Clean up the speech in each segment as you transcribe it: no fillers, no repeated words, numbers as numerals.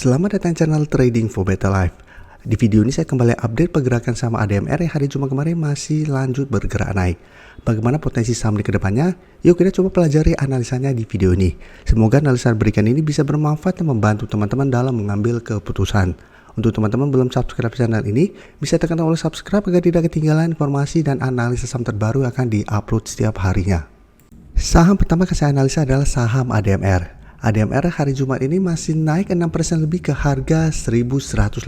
Selamat datang channel Trading for Better Life. Di video ini saya kembali update pergerakan saham ADMR yang hari Jumat kemarin masih lanjut bergerak naik. Bagaimana potensi saham di kedepannya? Yuk kita coba pelajari analisanya di video ini. Semoga analisa berikan ini bisa bermanfaat dan membantu teman-teman dalam mengambil keputusan. Untuk teman-teman belum subscribe channel ini, bisa tekan tombol subscribe agar tidak ketinggalan informasi dan analisa saham terbaru yang akan di-upload setiap harinya. Saham pertama yang saya analisa adalah saham ADMR. ADMR hari Jumat ini masih naik 6% lebih ke harga 1180.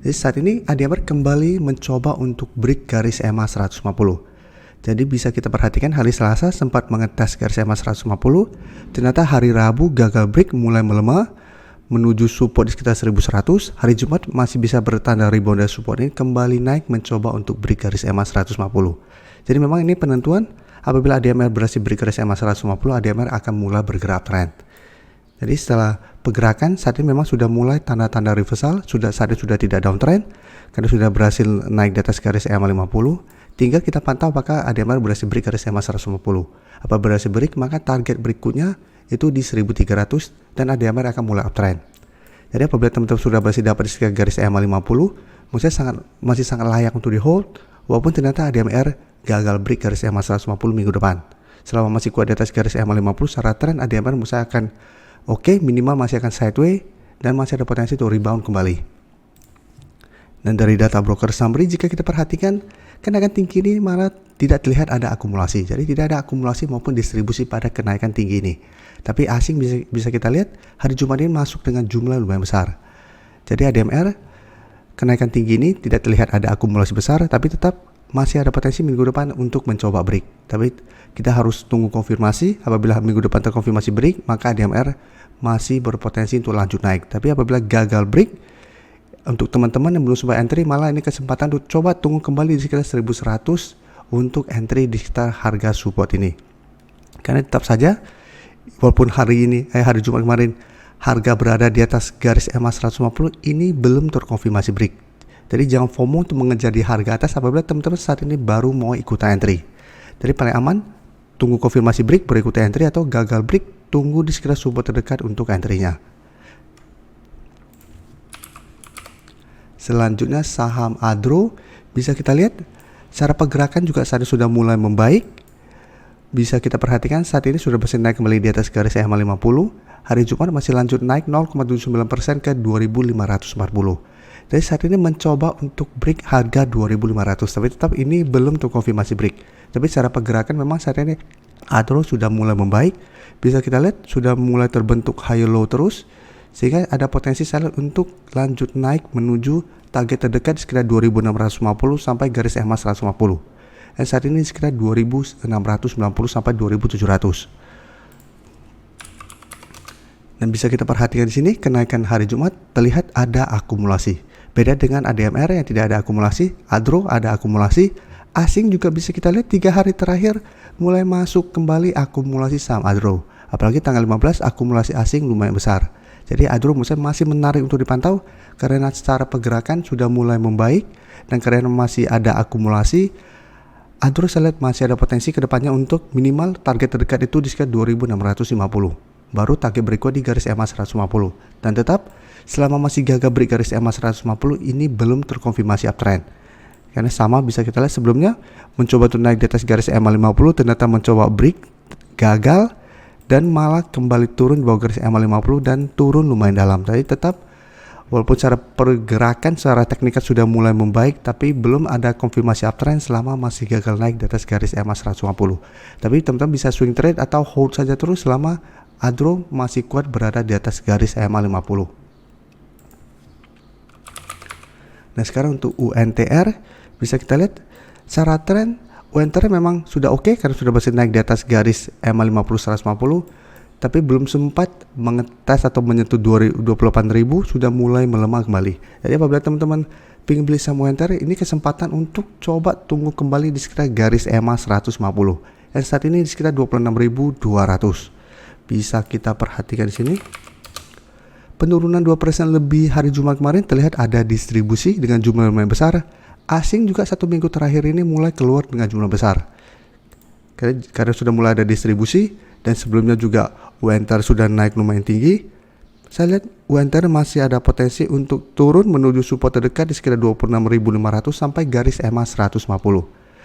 Jadi saat ini ADMR kembali mencoba untuk break garis EMA 150. Jadi bisa kita perhatikan hari Selasa sempat mengetes garis EMA 150. Ternyata hari Rabu gagal break, mulai melemah menuju support di sekitar 1100. Hari Jumat masih bisa bertanda rebound dari support ini, kembali naik mencoba untuk break garis EMA 150. Jadi memang ini penentuan, apabila ADMR berhasil break garis EMA 150, ADMR akan mulai bergerak trend. Jadi setelah pergerakan saat ini memang sudah mulai tanda-tanda reversal, saat ini sudah tidak downtrend karena sudah berhasil naik di atas garis EMA 50. Tinggal kita pantau apakah ADMR berhasil break garis EMA 150. Apabila berhasil break, maka target berikutnya itu di 1300 dan ADMR akan mulai uptrend. Jadi apabila teman-teman sudah berhasil dapat di sekitar garis EMA 50, menurut saya masih sangat layak untuk di hold, walaupun ternyata ADMR gagal break garis EMA 150 minggu depan. Selama masih kuat di atas garis EMA 50, secara trend ADMR menurut saya akan oke, minimal masih akan sideways dan masih ada potensi untuk rebound kembali. Dan dari data broker summary, jika kita perhatikan, kenaikan tinggi ini malah tidak terlihat ada akumulasi. Jadi tidak ada akumulasi maupun distribusi pada kenaikan tinggi ini. Tapi asing bisa kita lihat hari Jumat ini masuk dengan jumlah lumayan besar. Jadi ADMR kenaikan tinggi ini tidak terlihat ada akumulasi besar, tapi tetap masih ada potensi minggu depan untuk mencoba break. Tapi kita harus tunggu konfirmasi. Apabila minggu depan terkonfirmasi break, maka ADMR masih berpotensi untuk lanjut naik. Tapi apabila gagal break, untuk teman-teman yang belum sempat entry, malah ini kesempatan untuk coba tunggu kembali di sekitar 1100 untuk entry di sekitar harga support ini. Karena tetap saja walaupun hari Jumat kemarin harga berada di atas garis EMA 150, ini belum terkonfirmasi break. Jadi jangan FOMO untuk mengejar di harga atas apabila teman-teman saat ini baru mau ikutan entry. Jadi paling aman tunggu konfirmasi break baru ikutan entry, atau gagal break tunggu di sekitar support terdekat untuk entry-nya. Selanjutnya saham Adro, bisa kita lihat secara pergerakan juga saat ini sudah mulai membaik. Bisa kita perhatikan saat ini sudah berhasil naik kembali di atas garis EMA 50. Hari Jumat masih lanjut naik 0,79% ke 2540. Jadi saat ini mencoba untuk break harga 2500, tapi tetap ini belum terkonfirmasi break. Tapi secara pergerakan memang saat ini Adro sudah mulai membaik. Bisa kita lihat sudah mulai terbentuk high low terus, sehingga ada potensi seller untuk lanjut naik menuju target terdekat sekitar 2650 sampai garis EMA 150. Dan saat ini sekitar 2690 sampai 2700. Dan bisa kita perhatikan di sini kenaikan hari Jumat terlihat ada akumulasi. Beda dengan ADMR yang tidak ada akumulasi, Adro ada akumulasi. Asing juga bisa kita lihat 3 hari terakhir mulai masuk kembali akumulasi saham Adro. Apalagi tanggal 15 akumulasi asing lumayan besar. Jadi Adro menurut saya masih menarik untuk dipantau karena secara pergerakan sudah mulai membaik, dan karena masih ada akumulasi, Adro saya lihat masih ada potensi kedepannya untuk minimal target terdekat itu di sekitar 2650. Baru target berikut di garis EMA 150. Dan tetap selama masih gagal break garis EMA 150, ini belum terkonfirmasi uptrend. Karena sama bisa kita lihat sebelumnya mencoba untuk naik di atas garis EMA 50, ternyata mencoba break, gagal, dan malah kembali turun di bawah garis EMA 50 dan turun lumayan dalam. Tapi tetap walaupun secara pergerakan secara teknikal sudah mulai membaik, tapi belum ada konfirmasi uptrend selama masih gagal naik di atas garis EMA 150. Tapi teman-teman bisa swing trade atau hold saja terus selama Adro masih kuat berada di atas garis EMA 50. Nah sekarang untuk UNTR, bisa kita lihat secara tren UNTR memang sudah oke karena sudah berhasil naik di atas garis EMA 50 150, tapi belum sempat mengetes atau menyentuh 28.000, sudah mulai melemah kembali. Jadi apabila teman-teman ingin beli saham UNTR, ini kesempatan untuk coba tunggu kembali di sekitar garis EMA 150. Dan saat ini di sekitar 26.200. Bisa kita perhatikan di sini. Penurunan 2% lebih hari Jumat kemarin terlihat ada distribusi dengan jumlah lumayan besar. Asing juga 1 minggu terakhir ini mulai keluar dengan jumlah besar. Karena sudah mulai ada distribusi, dan sebelumnya juga UNTR sudah naik lumayan tinggi. saya lihat UNTR masih ada potensi untuk turun menuju support terdekat di sekitar 26.500 sampai garis EMA 150.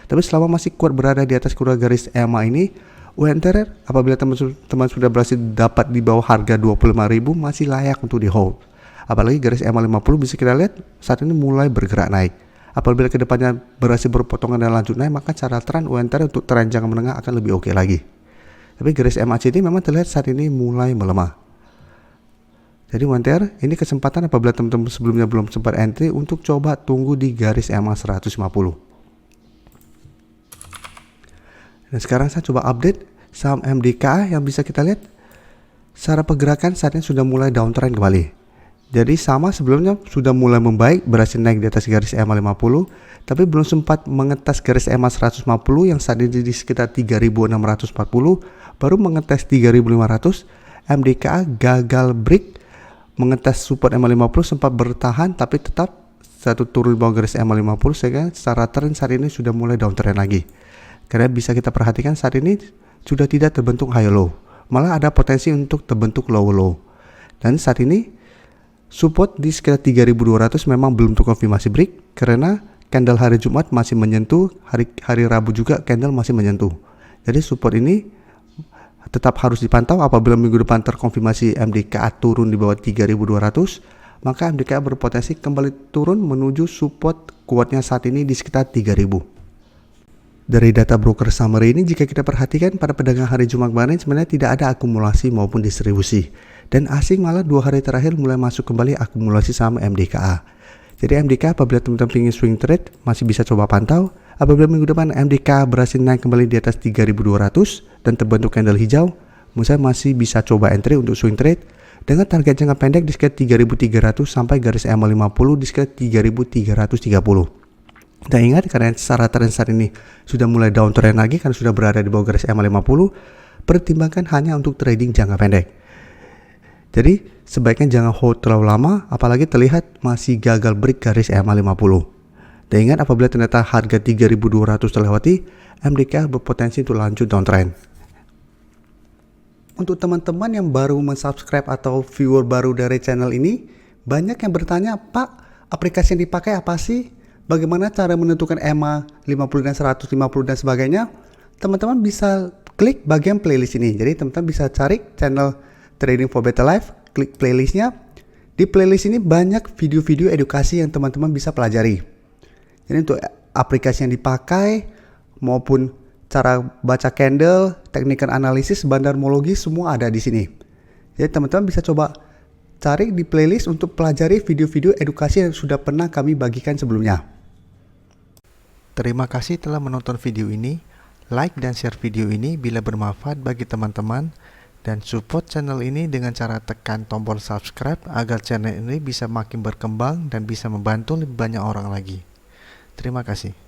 Tapi selama masih kuat berada di atas garis EMA ini, UNTR apabila teman-teman sudah berhasil dapat di bawah harga 25.000 masih layak untuk di hold. Apalagi garis EMA 50 bisa kita lihat saat ini mulai bergerak naik. Apabila kedepannya berhasil berpotongan dan lanjut naik, maka cara tren UNTR untuk tren jangka menengah akan lebih oke lagi. Tapi garis MACD memang terlihat saat ini mulai melemah. Jadi UNTR ini kesempatan apabila teman-teman sebelumnya belum sempat entry untuk coba tunggu di garis EMA 150. Dan sekarang saya coba update saham MDKA yang bisa kita lihat secara pergerakan saat ini sudah mulai downtrend kembali. Jadi sama sebelumnya sudah mulai membaik, berhasil naik di atas garis EMA 50, tapi belum sempat mengetes garis EMA 150 yang saat ini di sekitar 3.640, baru mengetes 3.500. MDKA gagal break, mengetes support EMA 50, sempat bertahan tapi tetap satu turun di bawah garis EMA 50, sehingga secara tren saat ini sudah mulai downtrend lagi. Karena bisa kita perhatikan saat ini sudah tidak terbentuk high low, malah ada potensi untuk terbentuk low low. Dan saat ini support di sekitar 3.200 memang belum terkonfirmasi break karena candle hari Jumat masih menyentuh, hari Rabu juga candle masih menyentuh. Jadi support ini tetap harus dipantau. Apabila minggu depan terkonfirmasi MDKA turun di bawah 3.200, maka MDKA berpotensi kembali turun menuju support kuatnya saat ini di sekitar 3.000. Dari data broker summary ini, jika kita perhatikan pada pedagang hari Jumat kemarin sebenarnya tidak ada akumulasi maupun distribusi, dan asing malah 2 hari terakhir mulai masuk kembali akumulasi saham MDKA. Jadi MDKA apabila teman-teman ingin swing trade masih bisa coba pantau. Apabila minggu depan MDKA berhasil naik kembali di atas 3.200 dan terbentuk candle hijau, menurut saya masih bisa coba entry untuk swing trade dengan target jangka pendek di sekitar 3.300 sampai garis EMA 50 di sekitar 3.330. Dan ingat, karena secara tren saat ini sudah mulai downtrend lagi karena sudah berada di bawah garis EMA 50, pertimbangkan hanya untuk trading jangka pendek. Jadi sebaiknya jangan hold terlalu lama, apalagi terlihat masih gagal break garis EMA 50. Dan ingat, apabila ternyata harga 3.200 terlewati, MDKA berpotensi untuk lanjut downtrend. Untuk teman-teman yang baru mensubscribe atau viewer baru dari channel ini, banyak yang bertanya, Pak, aplikasi yang dipakai apa sih? Bagaimana cara menentukan EMA 50 dan 150 dan sebagainya? Teman-teman bisa klik bagian playlist ini. Jadi teman-teman bisa cari channel Trading for Better Life, klik playlistnya. Di playlist ini banyak video-video edukasi yang teman-teman bisa pelajari. Jadi untuk aplikasi yang dipakai maupun cara baca candle, teknik analisis, bandarmologi, semua ada di sini. Jadi teman-teman bisa coba cari di playlist untuk pelajari video-video edukasi yang sudah pernah kami bagikan sebelumnya. Terima kasih telah menonton video ini. Like dan share video ini bila bermanfaat bagi teman-teman, dan support channel ini dengan cara tekan tombol subscribe agar channel ini bisa makin berkembang dan bisa membantu lebih banyak orang lagi. Terima kasih.